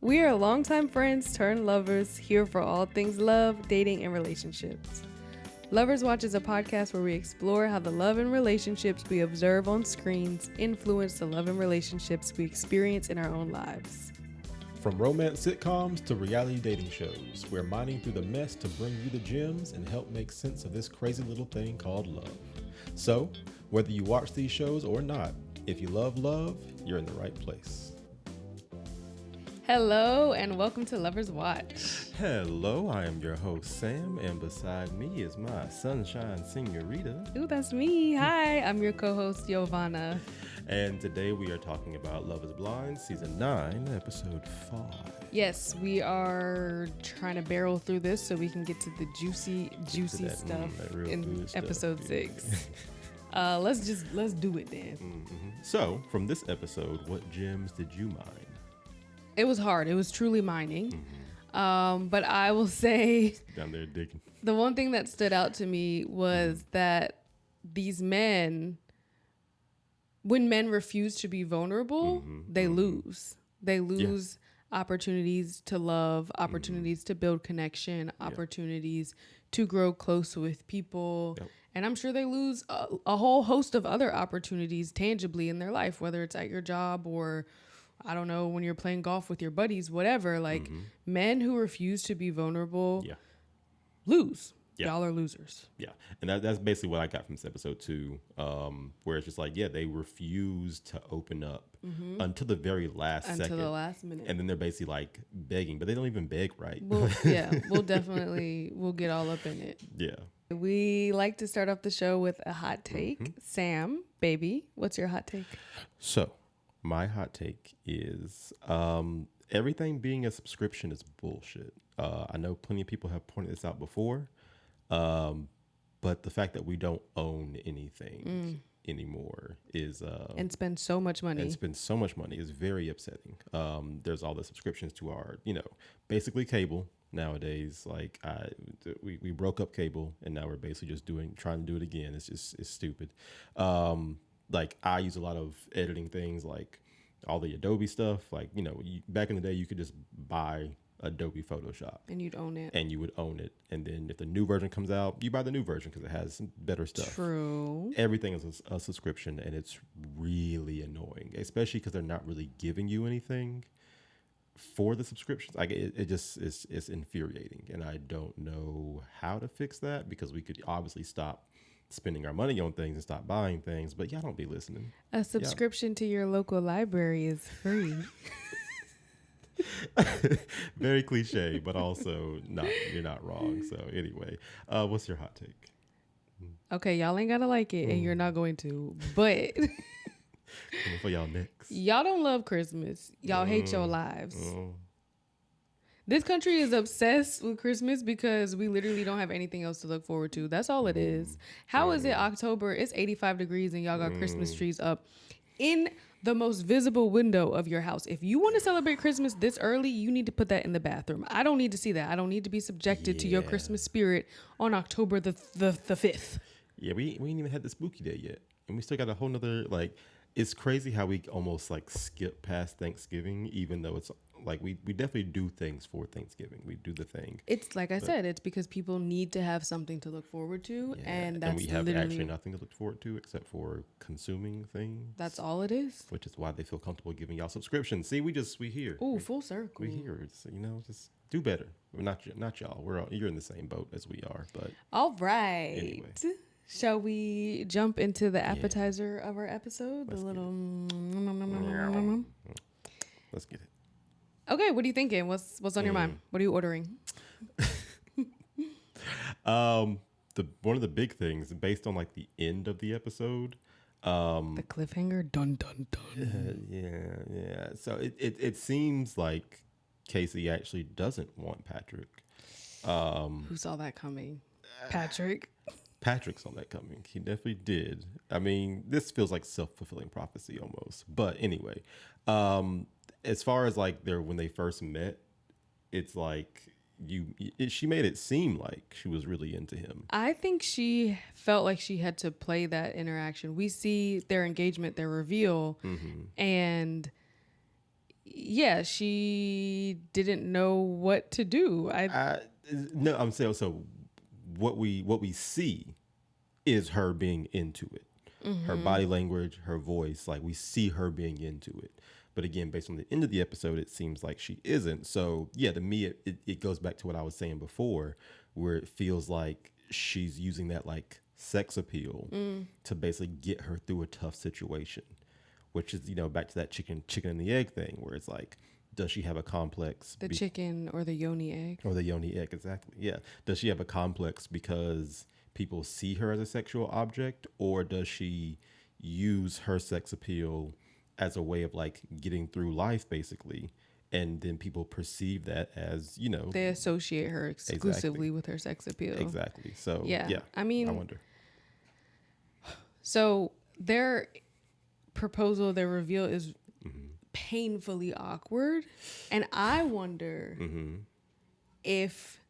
We are longtime friends turned lovers here for all things love, dating, and relationships. Lovers Watch is a podcast where we explore how the love and relationships we observe on screens influence the love and relationships we experience in our own lives. From romance sitcoms to reality dating shows, we're mining through the mess to bring you the gems and help make sense of this crazy little thing called love. So, whether you watch these shows or not, if you love love, you're in the right place. Hello and welcome to Lovers Watch. Hello, I am your host Sam, and beside me is my sunshine señorita. Ooh, that's me. Hi, I'm your co-host YoVanna. And today we are talking about Love is Blind, Season 9, Episode 5. Yes, we are trying to barrel through this so we can get to the juicy stuff in Episode 6. Let's do it then. Mm-hmm. So, from this episode, what gems did you mine? It was hard. It was truly mining. Mm-hmm. But I will say... Down there digging. The one thing that stood out to me was that these men... When men refuse to be vulnerable, they lose. They lose opportunities to love, opportunities to build connection, opportunities to grow close with people. Yep. And I'm sure they lose a whole host of other opportunities tangibly in their life, whether it's at your job or, I don't know, when you're playing golf with your buddies, whatever. Like, men who refuse to be vulnerable lose. Yeah. Y'all are losers. Yeah. And that's basically what I got from this episode too, where it's just like, they refuse to open up until the very last second. Until the last minute. And then they're basically like begging, but they don't even beg right. We'll get all up in it. Yeah. We like to start off the show with a hot take. Sam, baby, what's your hot take? So my hot take is everything being a subscription is bullshit. I know plenty of people have pointed this out before. But the fact that we don't own anything anymore is and spend so much money is very upsetting. There's all the subscriptions to our, basically cable nowadays. Like we broke up cable and now we're basically just trying to do it again. It's stupid. Like I use a lot of editing things, like all the Adobe stuff. Like, back in the day you could just buy Adobe Photoshop and you'd own it, and you would own it, and then if the new version comes out, you buy the new version because it has some better stuff. True. Everything is a subscription, and it's really annoying, especially because they're not really giving you anything for the subscriptions. Like it's infuriating, and I don't know how to fix that, because we could obviously stop spending our money on things and stop buying things, but y'all don't be listening. A subscription to your local library is free. Very cliche, but also you're not wrong. So anyway, what's your hot take? Okay, y'all ain't gotta like it, and you're not going to, but coming for y'all next. Y'all don't love Christmas. Y'all hate your lives. This country is obsessed with Christmas because we literally don't have anything else to look forward to. That's all it is. How is it October? It's 85 degrees and y'all got Christmas trees up in the most visible window of your house. If you want to celebrate Christmas this early, you need to put that in the bathroom. I don't need to see that. I don't need to be subjected to your Christmas spirit on October the 5th. Yeah, we ain't even had the spooky day yet. And we still got a whole nother, it's crazy how we almost skip past Thanksgiving, even though it's like we definitely do things for Thanksgiving. We do the thing. It's like I said, it's because people need to have something to look forward to, and that's we have actually nothing to look forward to except for consuming things. That's all it is. Which is why they feel comfortable giving y'all subscriptions. See, we here. Ooh, full circle. We here. It's, just do better. Well, not y'all. You're in the same boat as we are. But all right. Anyway. Shall we jump into the appetizer of our episode? Let's the little. Let's get it. Okay, what are you thinking? What's on your mind? What are you ordering? One of the big things based on the end of the episode. The cliffhanger, dun dun dun. Yeah. So it seems like Casey actually doesn't want Patrick. Who saw that coming? Patrick. Patrick saw that coming. He definitely did. I mean, this feels like self-fulfilling prophecy almost. But anyway, as far as when they first met, it's like she made it seem like she was really into him. I think she felt like she had to play that interaction. We see their engagement, their reveal, and yeah, she didn't know what to do. No, I'm saying so. What we see is her being into it. Her body language, her voice, like we see her being into it. But again, based on the end of the episode, it seems like she isn't. So yeah, to me, it goes back to what I was saying before, where it feels like she's using that like sex appeal to basically get her through a tough situation, which is, back to that chicken and the egg thing, where it's like, does she have a complex? The chicken or the yoni egg. Or the yoni egg, exactly. Yeah. Does she have a complex because people see her as a sexual object, or does she use her sex appeal as a way of like getting through life, basically? And then people perceive that as, they associate her exclusively with her sex appeal. Exactly. So yeah, I mean, I wonder. So their proposal, their reveal is painfully awkward, and I wonder if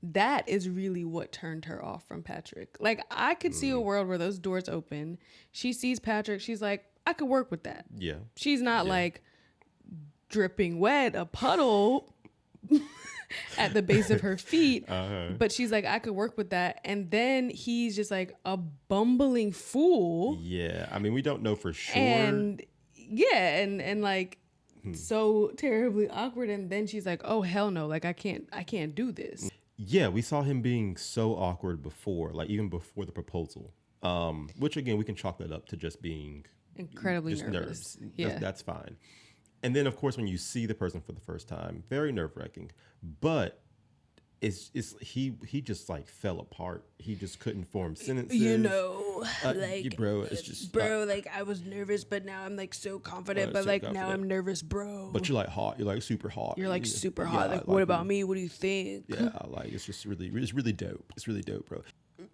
that is really what turned her off from Patrick. Like, I could see a world where those doors open, she sees Patrick, she's like, I could work with that. Yeah. She's not like dripping wet, a puddle at the base of her feet, but she's like, I could work with that. And then he's just like a bumbling fool. Yeah, I mean, we don't know for sure. And yeah, and like so terribly awkward. And then she's like, oh hell no, like I can't do this. Yeah, we saw him being so awkward before, like even before the proposal. Which again, we can chalk that up to just being incredibly just nervous. nerves. Yeah, That's fine. And then of course, when you see the person for the first time, very nerve-wracking. But he just like fell apart. He just couldn't form sentences. Bro, it's just like I was nervous, but now I'm like so confident. But like now I'm nervous, bro. But you're like hot. You're like super hot. You're like super hot. Like what about me? What do you think? Yeah, like it's really dope. It's really dope, bro.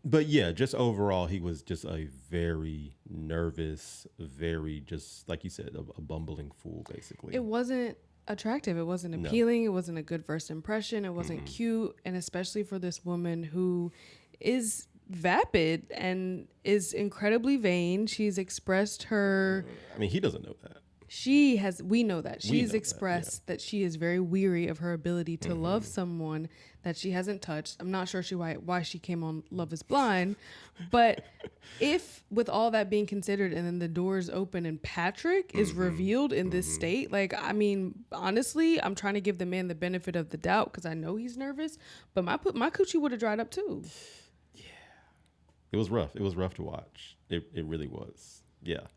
But yeah, just overall, he was just a very nervous, very just like you said, a bumbling fool, basically. It wasn't attractive. It wasn't appealing. It wasn't a good first impression. It wasn't cute. And especially for this woman who is vapid and is incredibly vain. She's expressed her... I mean, he doesn't know that. We know that. She's expressed that she is very weary of her ability to love someone that she hasn't touched. I'm not sure why she came on Love is Blind. But if, with all that being considered, and then the doors open and Patrick is revealed in this state, like, I mean, honestly, I'm trying to give the man the benefit of the doubt because I know he's nervous, but my coochie would have dried up too. Yeah. It was rough. It was rough to watch. It really was. Yeah.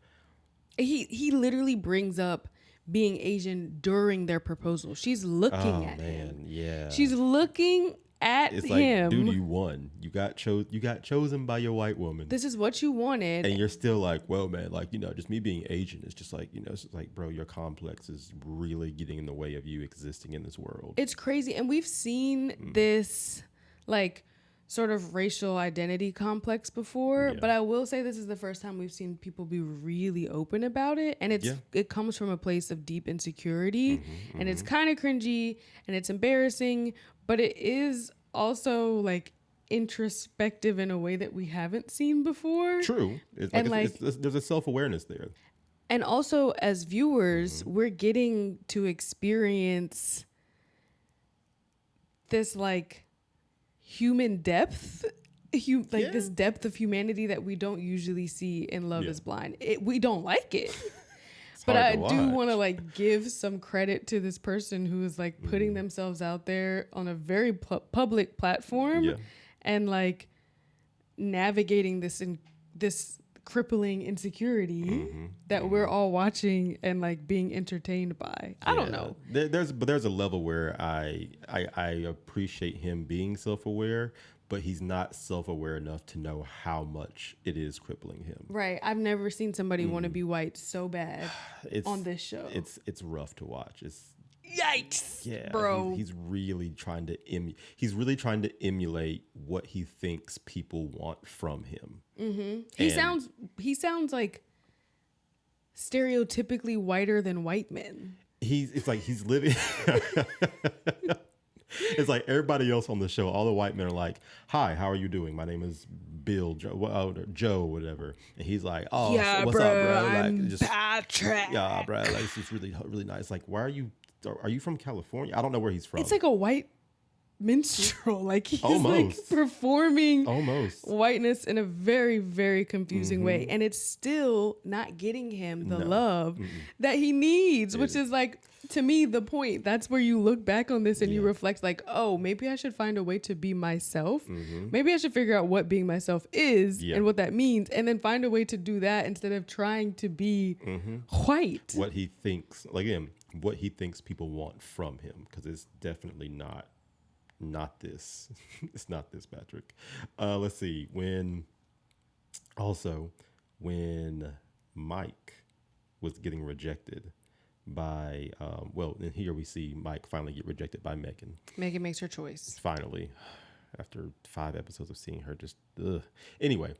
He literally brings up being Asian during their proposal. She's looking at him. Yeah. She's looking at it's him. Like, dude, you won. You got chosen by your white woman. This is what you wanted. And you're still like, well, man, like, just me being Asian is just like, it's just like, bro, your complex is really getting in the way of you existing in this world. It's crazy. And we've seen this like sort of racial identity complex before, but I will say this is the first time we've seen people be really open about it, and it comes from a place of deep insecurity, and it's kind of cringy and it's embarrassing, but it is also like introspective in a way that we haven't seen before. True. There's a self-awareness there. And also as viewers, we're getting to experience this like human depth, this depth of humanity that we don't usually see in Love is Blind. We don't like it. But I do want to like give some credit to this person who is like putting themselves out there on a very public platform and like navigating this crippling insecurity that we're all watching and like being entertained by. I don't know. There's a level where I appreciate him being self-aware, but he's not self-aware enough to know how much it is crippling him. Right. I've never seen somebody want to be white so bad on this show. It's rough to watch. It's yikes. Yeah, bro. He's really trying to emulate what he thinks people want from him. He sounds like stereotypically whiter than white men. It's like he's living. It's like everybody else on the show. All the white men are like, "Hi, how are you doing? My name is Bill, Joe, whatever, and he's like, "Oh, Yeah, so what's bro, up, bro? Like, I'm just Patrick. yeah, bro. Like, this is really, really nice. Like, why are you? Are you from California? I don't know where he's from. It's like a white minstrel. Like he's like Almost. performing Almost. whiteness in a very, very confusing way. And it's still not getting him the love that he needs, which is like, to me, the point. That's where you look back on this and you reflect like, oh, maybe I should find a way to be myself. Maybe I should figure out what being myself is and what that means, and then find a way to do that instead of trying to be white. What he thinks, like him, what he thinks people want from him, because it's definitely not this. It's not this, Patrick. Let's see. When Mike was getting rejected by, and here we see Mike finally get rejected by Megan. Megan makes her choice. Finally, after 5 episodes of seeing her just, ugh. Anyway,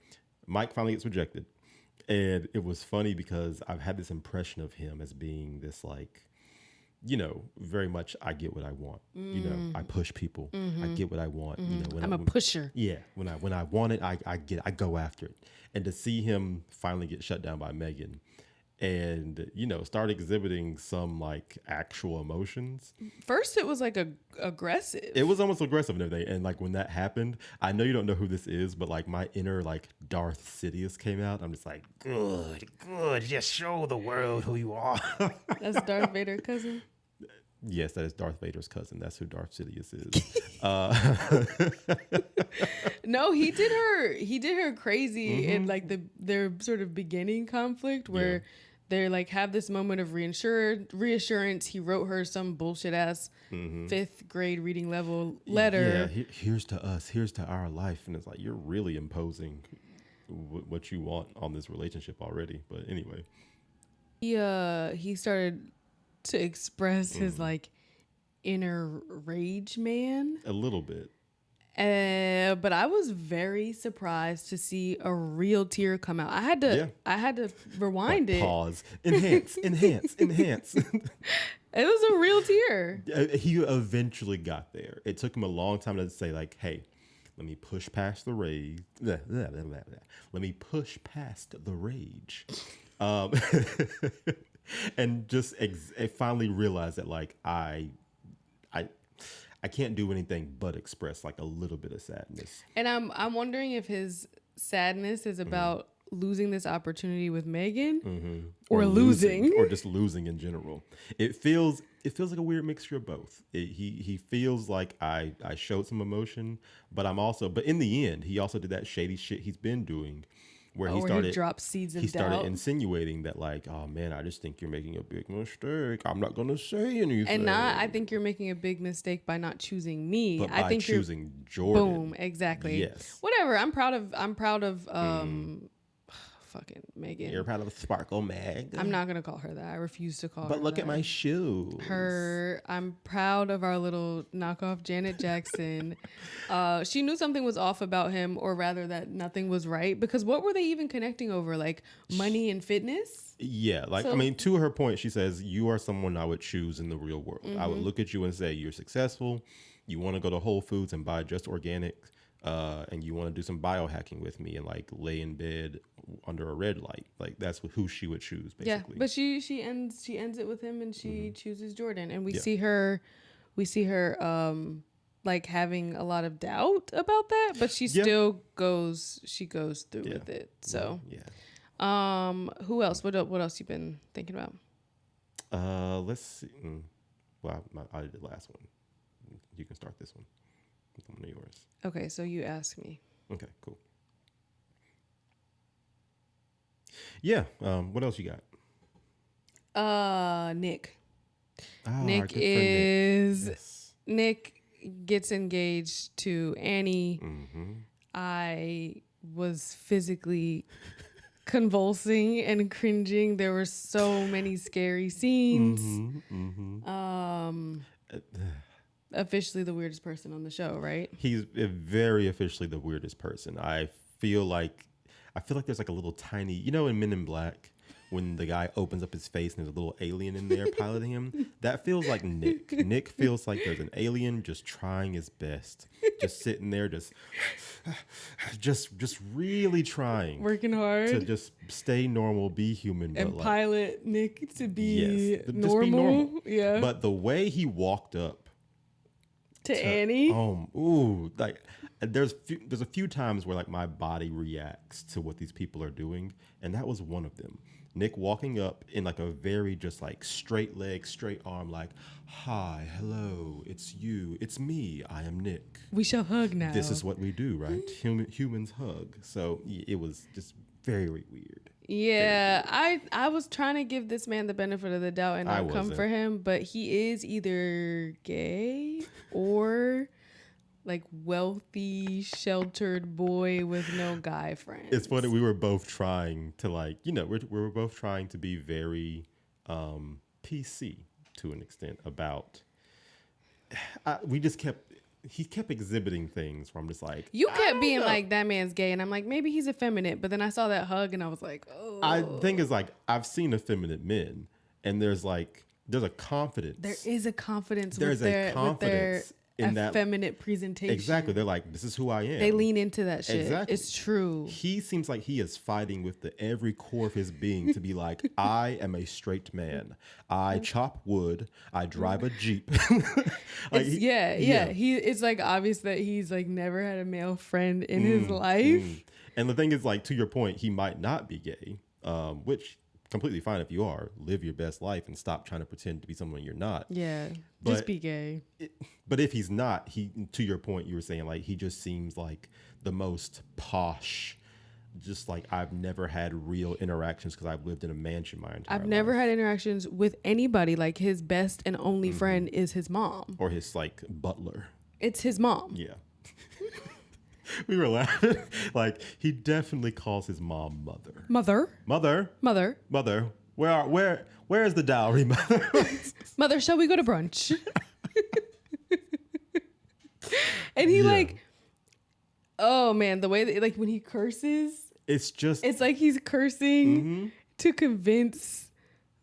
Mike finally gets rejected. And it was funny because I've had this impression of him as being this, like, you know, very much I get what I want. You know, I push people. I get what I want. You know, I'm a pusher. Yeah, when I want it, I go after it. And to see him finally get shut down by Megan, and you know, start exhibiting some like actual emotions. First, it was like aggressive. It was almost aggressive and everything. And like when that happened, I know you don't know who this is, but like my inner like Darth Sidious came out. I'm just like, good, just show the world who you are. That's Darth Vader's cousin. Yes, that is Darth Vader's cousin. That's who Darth Sidious is. No, he did her crazy in like their sort of beginning conflict where they like have this moment of reassurance. He wrote her some bullshit ass 5th grade reading level letter. Yeah, here's to us, here's to our life, and it's like you're really imposing what you want on this relationship already. But anyway, he started to express his like inner rage man a little bit. But I was very surprised to see a real tear come out. I had to rewind it. Pause. Enhance. It was a real tear. He eventually got there. It took him a long time to say like, hey, let me push past the rage. Let me push past the rage. And just finally realized that like I can't do anything but express like a little bit of sadness. And I'm wondering if his sadness is about losing this opportunity with Megan or losing or just losing in general. It feels like a weird mixture of both. He feels like I showed some emotion, but in the end, he also did that shady shit he's been doing. Where he dropped seeds of doubt. He started insinuating that like, oh man, I just think you're making a big mistake. I'm not gonna say anything. And I think you're making a big mistake by not choosing me. But I think choosing Jordan. Boom, exactly. Yes. Whatever. I'm proud of fucking Megan. You're proud of Sparkle Meg. I'm not gonna call her that. I refuse to call her. But look that. at my shoes. I'm proud of our little knockoff Janet Jackson. She knew something was off about him, or rather that nothing was right. Because what were they even connecting over? Like money and fitness? Yeah, like I mean, to her point, she says, "You are someone I would choose in the real world. I would look at you and say you're successful. You want to go to Whole Foods and buy just organic." And you want to do some biohacking with me and like lay in bed under a red light, like that's who she would choose, basically. Yeah, but she ends it with him, and she chooses Jordan, and we see her like having a lot of doubt about that, but she still goes through with it. So who else? What else you been thinking about? Let's see. Well, I did the last one. You can start this one. One of yours. Okay, so you ask me. Okay, cool. Yeah. What else you got? Nick. Nick is Nick gets engaged to Annie. I was physically convulsing and cringing. There were so many scary scenes. Officially the weirdest person on the show, right? He's very officially the weirdest person. I feel like there's like a little tiny, you know, in Men in Black when the guy opens up his face and there's a little alien in there piloting him, that feels like Nick. Nick feels like there's an alien just trying his best, just sitting there, just really trying, working hard to just stay normal, be human, and but pilot Nick to be just normal. be normal. Yeah, but the way he walked up to Annie, like there's a few times where like my body reacts to what these people are doing, and that was one of them. Nick walking up in like a very just like straight leg, straight arm, like, hi, hello, it's you, it's me, I am Nick. We shall hug now. This is what we do, right? Humans hug. So it was just very weird. Yeah, I was trying to give this man the benefit of the doubt and not come for him, but he is either gay or like wealthy, sheltered boy with no guy friends. It's funny. We were both trying to like, we were both trying to be very PC to an extent about. He kept exhibiting things where I'm just like, you kept being like, that man's gay, and I'm like, maybe he's effeminate, but then I saw that hug and I was like, oh. I think it's like I've seen effeminate men, and there's a confidence. There is a confidence. There's a confidence in that effeminate presentation. Exactly. They're like, this is who I am. They lean into that shit. Exactly. It's true. He seems like he is fighting with every core of his being to be like, I am a straight man. I chop wood. I drive a Jeep. Like, It's like obvious that he's like never had a male friend in his life. And the thing is, like, to your point, he might not be gay, which completely fine if you are. Live your best life and stop trying to pretend to be someone you're not. Yeah, just be gay. But if he's not, to your point, you were saying like he just seems like the most posh. Just like I've never had real interactions because I've lived in a mansion my entire life. I've never had interactions with anybody. Like his best and only friend is his mom. Or his like butler. It's his mom. Yeah. We were laughing. Like he definitely calls his mom mother. Mother. Where is the dowry, mother? Mother, shall we go to brunch? And he like, oh man, the way that like when he curses, it's like he's cursing to convince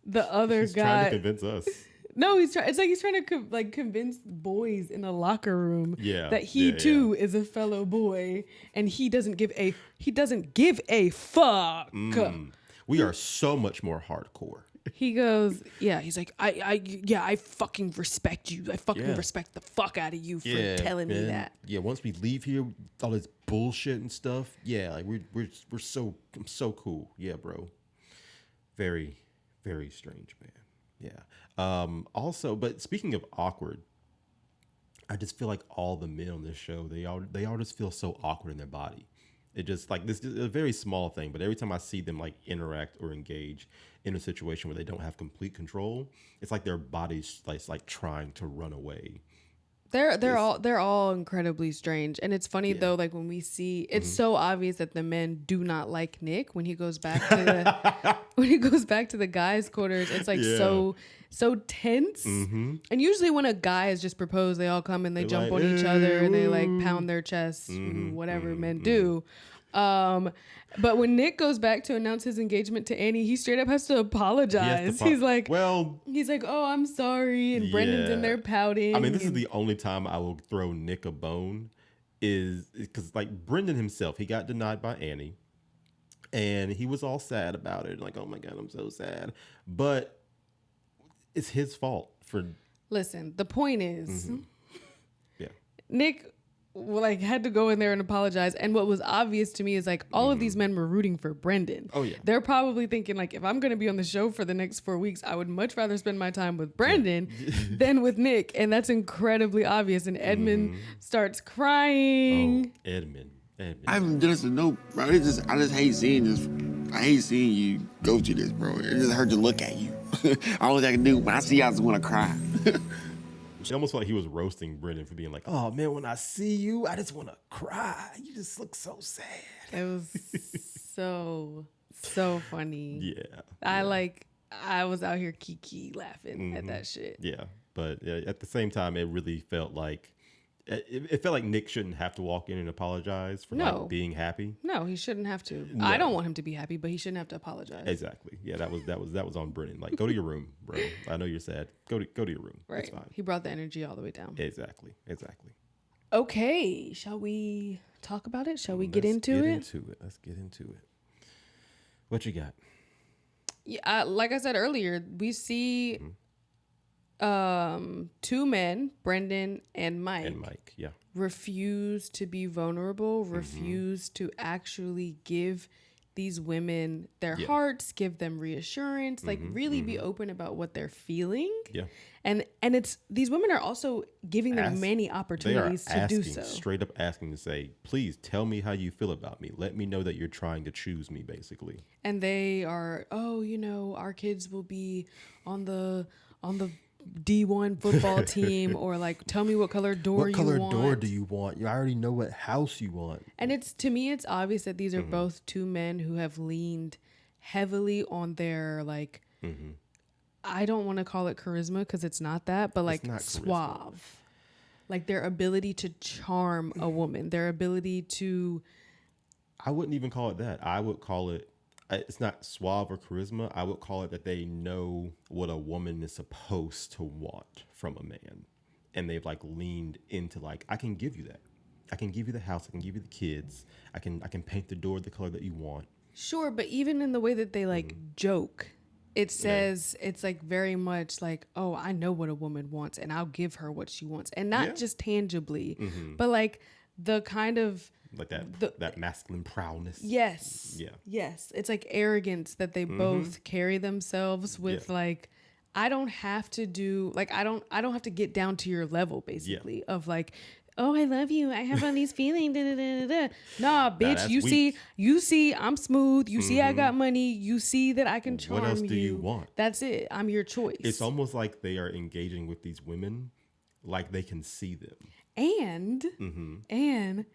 the other he's guy. Trying to convince us. No, it's like he's trying to convince boys in the locker room that he too is a fellow boy, and he doesn't give a fuck. We are so much more hardcore. He goes, he's like, I fucking respect you. I fucking respect the fuck out of you for telling me that. Yeah, once we leave here, all this bullshit and stuff. Yeah, like I'm so cool. Yeah, bro. Very, very strange, man. Yeah. Also, but speaking of awkward, I just feel like all the men on this show, they all just feel so awkward in their body. It just like this is a very small thing, but every time I see them like interact or engage in a situation where they don't have complete control, it's like their body's like trying to run away. They're all incredibly strange, and it's funny though. Like when we see, it's so obvious that the men do not like Nick when he goes back to the guys' quarters. It's like so tense. And usually when a guy has just proposed, they all come and they jump on each other and they like pound their chests, whatever men do. But when Nick goes back to announce his engagement to Annie, he straight up has to apologize. He's like, oh, I'm sorry. And Brendan's in there pouting. I mean, this is the only time I will throw Nick a bone is because like Brendan himself, he got denied by Annie and he was all sad about it. Like, oh my God, I'm so sad. But it's his fault for. Listen, the point is, Nick like had to go in there and apologize, and what was obvious to me is like all of these men were rooting for Brendan. Oh yeah, they're probably thinking like, if I'm going to be on the show for the next 4 weeks, I would much rather spend my time with Brendan than with Nick, and that's incredibly obvious. And Edmund starts crying. Oh, Edmund. I haven't done this to no, bro. I just hate seeing this. I hate seeing you go through this, bro. It just hurts to look at you. All I can do when I see you, I just want to cry. It almost felt like he was roasting Brendan for being like, oh man, when I see you, I just want to cry. You just look so sad. It was so funny. Yeah. I was out here kiki laughing at that shit. Yeah. But at the same time, it really felt like it felt like Nick shouldn't have to walk in and apologize for like being happy. No, he shouldn't have to. No. I don't want him to be happy, but he shouldn't have to apologize. Exactly. Yeah, that was on Brennan. Like, go to your room, bro. I know you're sad. Go to your room. Right. It's fine. He brought the energy all the way down. Exactly. Okay, shall we talk about it? Shall we get into it? Let's get into it. What you got? Yeah, like I said earlier, we see two men, Brendan and Mike, refuse to be vulnerable, refuse to actually give these women their hearts, give them reassurance, like really be open about what they're feeling. Yeah. And it's these women are also giving them many opportunities to do so. Straight up asking to say, please tell me how you feel about me. Let me know that you're trying to choose me, basically. And they are, our kids will be on the D1 football team, or like, tell me what color door you want. What color door do you want? I already know what house you want. And to me, it's obvious that these are both two men who have leaned heavily on their, like, I don't want to call it charisma because it's not that, but like suave. Like their ability to charm a woman, their ability to. I wouldn't even call it that. I would call it, it's not suave or charisma. I would call it that they know what a woman is supposed to want from a man. And they've like leaned into like, I can give you that. I can give you the house. I can give you the kids. I can paint the door the color that you want. Sure. But even in the way that they like joke, it says it's like very much like, oh, I know what a woman wants and I'll give her what she wants. And not just tangibly, but like the kind of like that masculine prowess. Yes. Yeah. Yes. It's like arrogance that they both carry themselves with like, I don't have to do like, I don't have to get down to your level basically of like, oh, I love you. I have all these feelings. Da, da, da, da. Nah, bitch. You see, I'm smooth. You see, I got money. You see that I can charm you. What else do you want? That's it. I'm your choice. It's almost like they are engaging with these women, like they can see them. And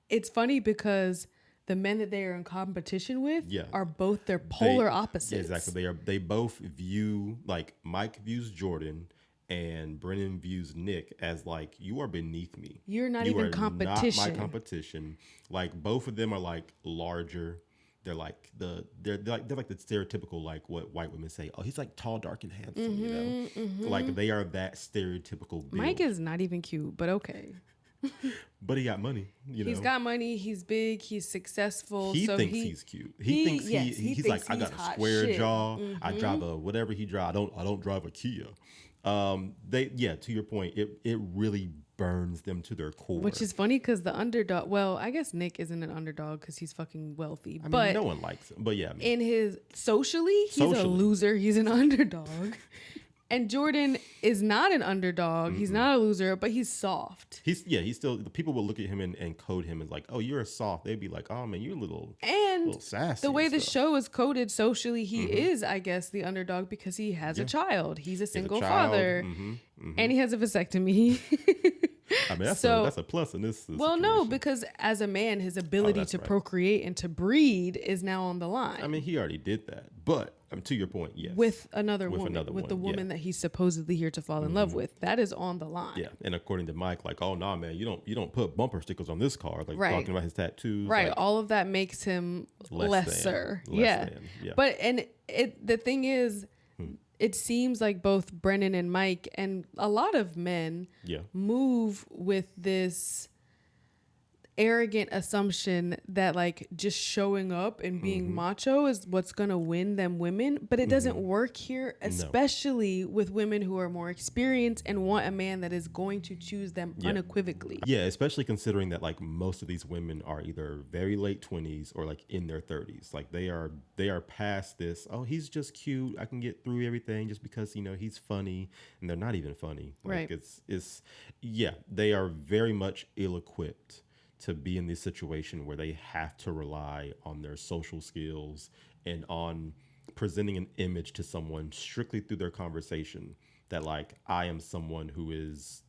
it's funny because the men that they are in competition with are both their polar opposites. Exactly. They both view, like Mike views Jordan. And Brennan views Nick as like, you are beneath me. You're not even competition. Not my competition. Like both of them are like larger. They're like the stereotypical, like what white women say. Oh, he's like tall, dark, and handsome. You know, like they are that stereotypical build. Mike is not even cute, but okay. But he got money. He's got money. He's big. He's successful. He thinks he's cute. He thinks he's like, I got a square jaw. I drive a whatever he drive. I don't drive a Kia. To your point, it really burns them to their core. Which is funny because the underdog, well, I guess Nick isn't an underdog because he's fucking wealthy. But no one likes him. But yeah, in his socially, he's a loser. He's an underdog. And Jordan is not an underdog. He's not a loser, but he's soft. He's still, the people will look at him and code him as like, oh, you're a soft. They'd be like, oh man, you're a little sassy. The way the show is coded socially, he is, I guess, the underdog because he has a child. He's a single father. And he has a vasectomy. I mean, that's a plus in this well, situation. no, because as a man, his ability to procreate and to breed is now on the line. I mean, he already did that. But to your point, yes. With another woman, the woman that he's supposedly here to fall in love with. That is on the line. Yeah. And according to Mike, like, oh, nah, man, you don't put bumper stickers on this car. Like, talking about his tattoos. Right. Like, all of that makes him lesser. Yeah. But, the thing is, it seems like both Brennan and Mike and a lot of men move with this arrogant assumption that like just showing up and being macho is what's going to win them women. But it doesn't work here, especially with women who are more experienced and want a man that is going to choose them unequivocally. Yeah, especially considering that like most of these women are either very late 20s or like in their 30s. Like they are past this, oh, he's just cute, I can get through everything just because, he's funny. And they're not even funny. Like they are very much ill-equipped to be in this situation where they have to rely on their social skills and on presenting an image to someone strictly through their conversation that like, I am someone who is,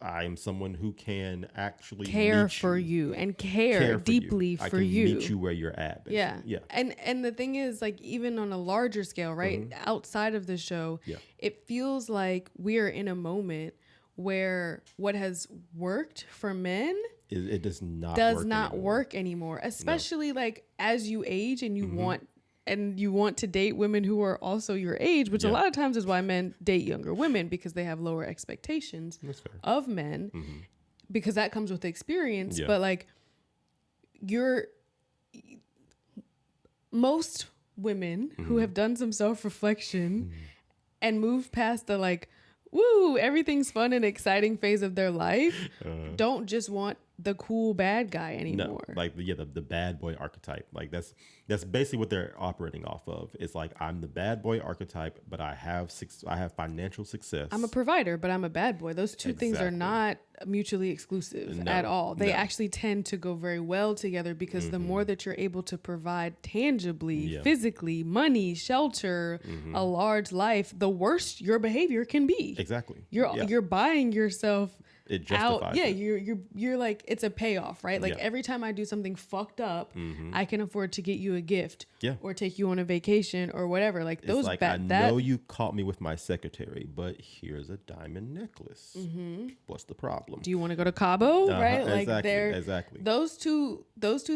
I am someone who can actually care for you and care deeply for you. I can meet you where you're at. Basically. Yeah. And the thing is, like, even on a larger scale, right? Outside of the show, it feels like we are in a moment where what has worked for men It does not work anymore, especially like as you age and you want to date women who are also your age, which a lot of times is why men date younger women, because they have lower expectations of men, because that comes with experience. But like most women who have done some self-reflection and moved past the like, woo, everything's fun and exciting phase of their life, don't just want the cool bad guy anymore. No, like the bad boy archetype. Like that's basically what they're operating off of. It's like, I'm the bad boy archetype, but I have financial success. I'm a provider, but I'm a bad boy. Those two things are not mutually exclusive at all. They actually tend to go very well together, because the more that you're able to provide tangibly, physically, money, shelter, a large life, the worse your behavior can be. Exactly. You're buying yourself it justifies it. You're like, it's a payoff, right? Like every time I do something fucked up, I can afford to get you a gift or take you on a vacation or whatever. Like those, it's like, I know you caught me with my secretary, but here's a diamond necklace. What's the problem? Do you want to go to Cabo? Right? Like exactly. Those two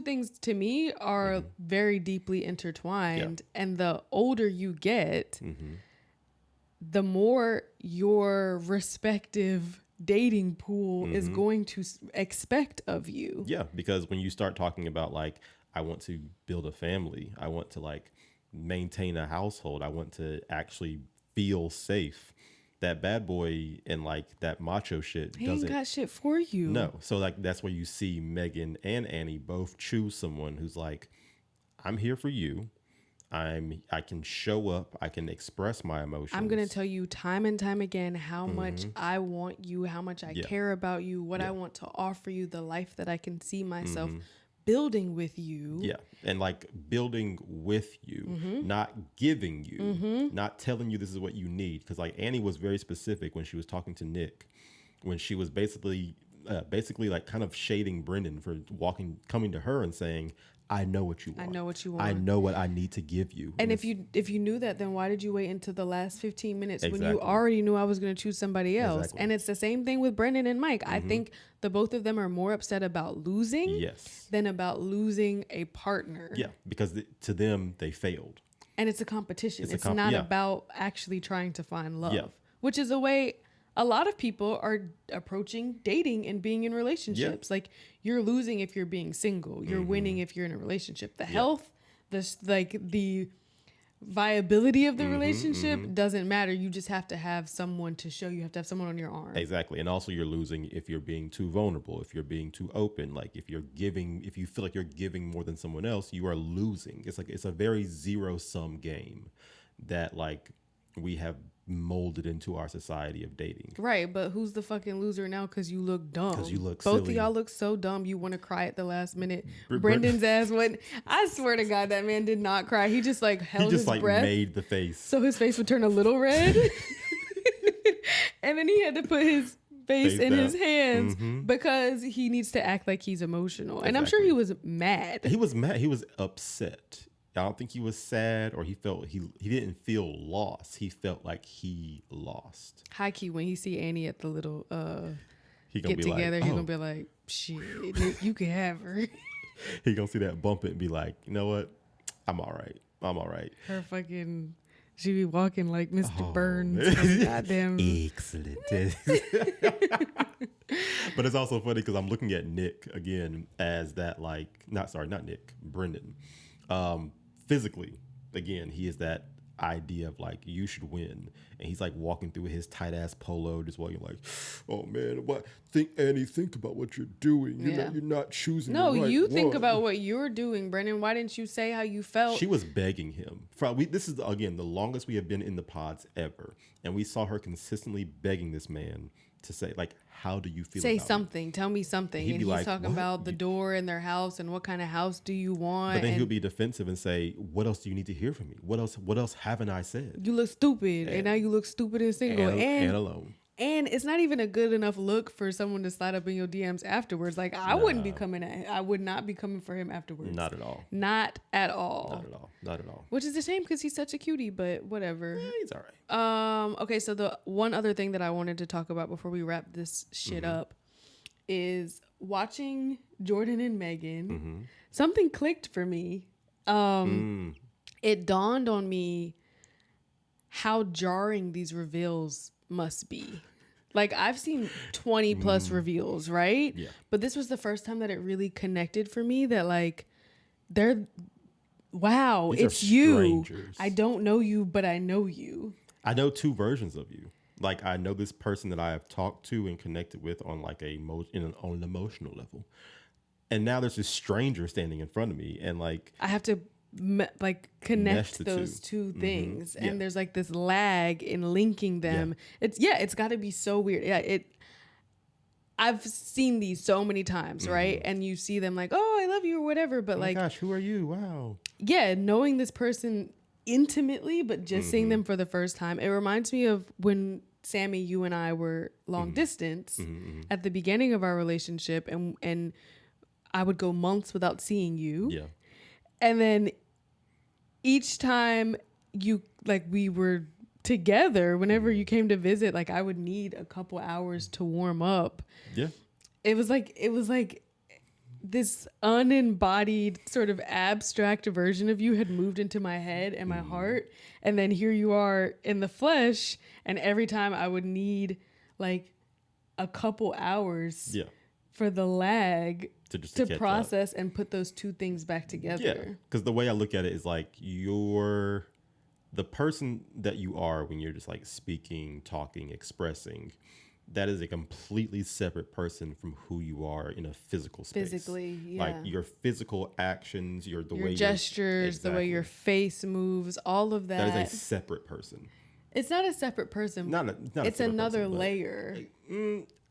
things to me are very deeply intertwined. And the older you get, the more your respective dating pool is going to expect of you. Yeah, because when you start talking about like, I want to build a family, I want to like maintain a household, I want to actually feel safe, that bad boy and like that macho shit ain't got shit for you. No. So like that's where you see Megan and Annie both choose someone who's like, I'm here for you. I can show up. I can express my emotions. I'm going to tell you time and time again how much I want you, how much I care about you, what I want to offer you, the life that I can see myself building with you. Yeah. And like building with you, not giving you, not telling you this is what you need. Because like Annie was very specific when she was talking to Nick, when she was basically like kind of shading Brendan for coming to her and saying, I know what you want. I know what you want. I know what I need to give you. And if you knew that, then why did you wait until the last 15 minutes when you already knew I was going to choose somebody else? Exactly. And it's the same thing with Brendan and Mike. I think the both of them are more upset about losing than about losing a partner. Yeah, because to them, they failed. And it's a competition. It's not about actually trying to find love, which is a way a lot of people are approaching dating and being in relationships. Like, you're losing if you're being single. You're winning if you're in a relationship. The health, the viability of the relationship doesn't matter. You just have to have someone to show. You have to have someone on your arm. Exactly. And also you're losing if you're being too vulnerable, if you're being too open. Like if you feel like you're giving more than someone else, you are losing. It's a very zero-sum game that like we have molded into our society of dating. Right, but who's the fucking loser now because you look dumb? Because you look Both silly. of y'all look so dumb you want to cry at the last minute. Brendan's ass went. I swear to God, that man did not cry. He just like held his breath. Made the face. So his face would turn a little red. And then he had to put his face in his hands because he needs to act like he's emotional. And I'm sure he was mad. He was mad. He was upset. I don't think he was sad or he didn't feel lost. He felt like he lost. High key, when he see Annie at the little get together, he's gonna be like, shit, you can have her. He gonna see that bump it and be like, you know what? I'm all right. Her fucking, she be walking like Mr. Burns. Goddamn. Excellent. But it's also funny because I'm looking at Nick again as that like, not Nick, Brendan. Physically, again, he is that idea of like, you should win. And he's like walking through his tight ass polo, just walking like, oh man, think about what you're doing. You're not choosing. No, the right you think one. about what you're doing, Brendan. Why didn't you say how you felt? She was begging him. This is again the longest we have been in the pods ever, and we saw her consistently begging this man to say like, how do you feel? Say about something. Tell me something. And he's like, talking about the door in their house and what kind of house do you want? But then he'll be defensive and say, what else do you need to hear from me? What else haven't I said? You look stupid, and now you look stupid and single and alone. And it's not even a good enough look for someone to slide up in your DMs afterwards. Like I wouldn't be coming I would not be coming for him afterwards. Not at all. Not at all. Not at all. Not at all. Which is a shame because he's such a cutie, but whatever. Yeah, he's all right. Okay, so the one other thing that I wanted to talk about before we wrap this shit up is watching Jordan and Megan. Something clicked for me. It dawned on me how jarring these reveals must be. Like I've seen 20 plus reveals, right? Yeah. But this was the first time that it really connected for me that like wow, These are it's you. strangers. I don't know you, but I know you. I know two versions of you. Like I know this person that I have talked to and connected with on like on an emotional level. And now there's this stranger standing in front of me and like I have to connect the those two things, and Yeah. there's like this lag in linking them. It's got to be so weird. Yeah, I've seen these so many times, right? And you see them like, oh, I love you or whatever, but oh like, my gosh, who are you? Wow. yeah, knowing this person intimately, but just seeing them for the first time, it reminds me of when Sammy, you and I were long distance at the beginning of our relationship, and I would go months without seeing you. Yeah. And then each time we were together, whenever you came to visit, like I would need a couple hours to warm up. Yeah. It was like this unembodied sort of abstract version of you had moved into my head and my heart. And then here you are in the flesh. And every time I would need like a couple hours for the lag to process and put those two things back together. Yeah, because the way I look at it is like you're the person that you are when you're just like speaking, talking, expressing. That is a completely separate person from who you are in a physical space. Physically, yeah. Like your physical actions, your gestures, the way your face moves, all of that. That is a separate person. It's not a separate person. It's another layer.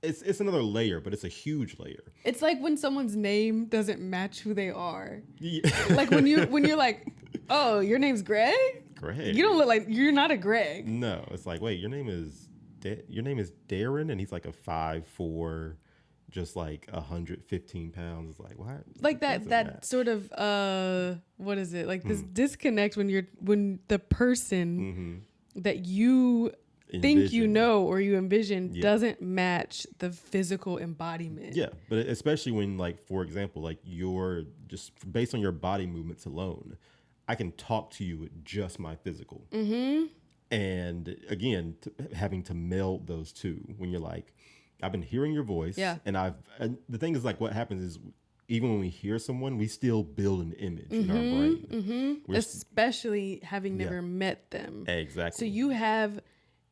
It's another layer, but it's a huge layer. It's like when someone's name doesn't match who they are. Yeah. Like when you're like, oh, your name's Greg? Greg. You don't look like you're not a Greg. No, it's like, wait, your name is Darren, and he's like a 5'4", just like 115 pounds. It's like, what? Like that sort of what is it? Like this disconnect when the person that you think you know or you envision doesn't match the physical embodiment. Yeah, but especially when, like, for example, like you're just based on your body movements alone, I can talk to you with just my physical. And again, having to meld those two when you're like, I've been hearing your voice. Yeah. And the thing is, like, what happens is even when we hear someone, we still build an image in our brain. Especially having never met them. Exactly. So you have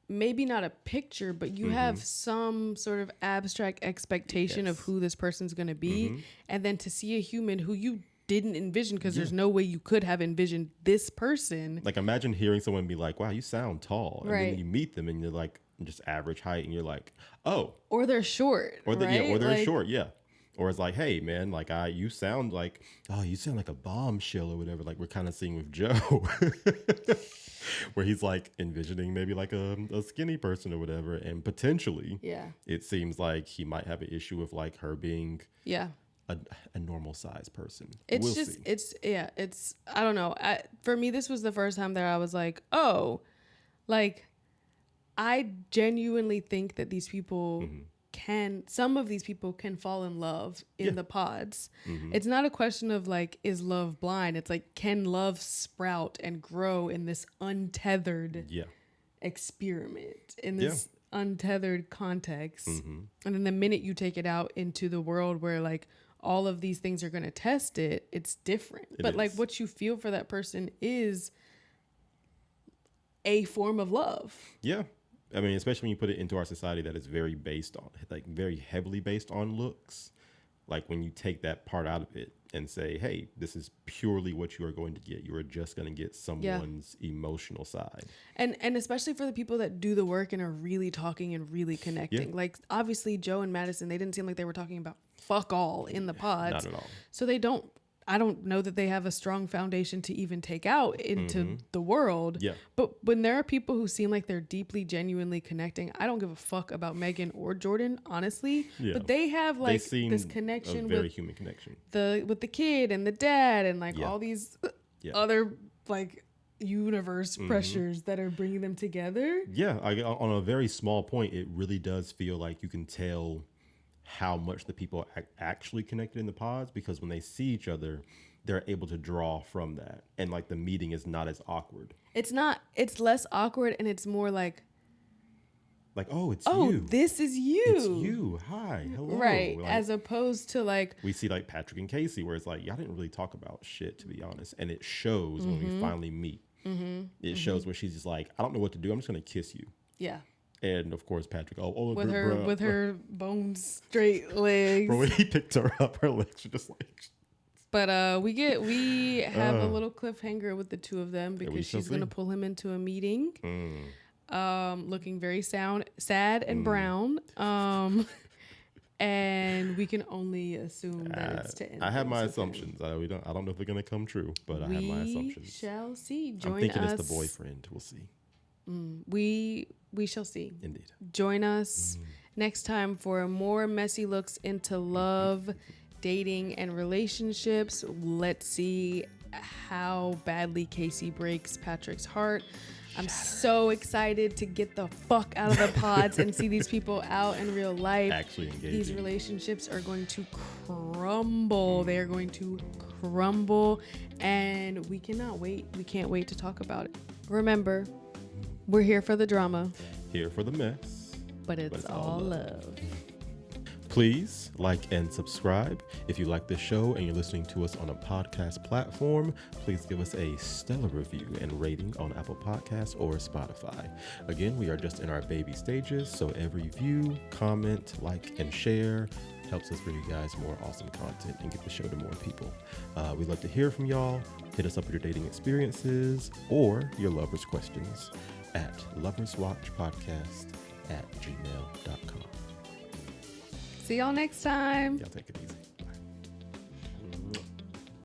maybe not a picture, but you have some sort of abstract expectation of who this person's going to be. And then to see a human who you didn't envision, because there's no way you could have envisioned this person. Like, imagine hearing someone be like, wow, you sound tall. And Right. then you meet them and you're like, just average height. And you're like, oh. Or they're short. Or they're like, short, yeah. Or it's like, hey, man, like you sound like a bombshell or whatever. Like we're kind of seeing with Joe, where he's like envisioning maybe like a skinny person or whatever, and potentially, it seems like he might have an issue with like her being, a normal size person. It's I don't know. For me, this was the first time that I was like, oh, like I genuinely think that these people some of these people can fall in love in the pods. It's not a question of like, is love blind? It's like, can love sprout and grow in this untethered experiment, in this untethered context? And then the minute you take it out into the world where like all of these things are going to test it, it's different. But like what you feel for that person is a form of love. Yeah. I mean, especially when you put it into our society that is very heavily based on looks. Like when you take that part out of it and say, hey, this is purely what you are going to get. You are just going to get someone's emotional side. And especially for the people that do the work and are really talking and really connecting. Yeah. Like obviously Joe and Madison, they didn't seem like they were talking about fuck all in the pods. Not at all. So they don't I don't know that they have a strong foundation to even take out into the world. Yeah. But when there are people who seem like they're deeply, genuinely connecting, I don't give a fuck about Megan or Jordan, honestly. Yeah. But they have like they seem this connection a very with human connection. the kid and the dad and like Yeah. all these Yeah. other like universe pressures that are bringing them together. Yeah, on a very small point, it really does feel like you can tell how much the people actually connected in the pods, because when they see each other, they're able to draw from that, and like the meeting is not as awkward. It's less awkward, and it's more like, oh, it's oh, you. this is you. It's you. Hi, hello. Right. Like, as opposed to like, we see like Patrick and Casey, where it's like, y'all didn't really talk about shit, to be honest, and it shows when we finally meet. It shows where she's just like, I don't know what to do. I'm just gonna kiss you. yeah. And of course, Patrick, With her bones straight legs. Bro, when he picked her up, her legs were just like. But we have a little cliffhanger with the two of them because she's gonna pull him into a meeting, looking very sad and brown, and we can only assume that it's to end. I have my things with assumptions. I don't know if they're gonna come true, but I have my assumptions. We shall see. Join I'm thinking us. it's the boyfriend. We'll see. We shall see. Indeed. Join us next time for more messy looks into love, dating, and relationships. Let's see how badly Casey breaks Patrick's heart. I'm so excited to get the fuck out of the pods and see these people out in real life. Actually engaging. These relationships are going to crumble. They are going to crumble, and we cannot wait. We can't wait to talk about it. Remember, we're here for the drama. Here for the mess. But it's all love. Please like and subscribe. If you like this show and you're listening to us on a podcast platform, please give us a stellar review and rating on Apple Podcasts or Spotify. Again, we are just in our baby stages, so every view, comment, like, and share helps us bring you guys more awesome content and get the show to more people. We'd love to hear from y'all. Hit us up with your dating experiences or your lovers' questions at loverswatchpodcast@gmail.com. See y'all next time. Y'all take it easy.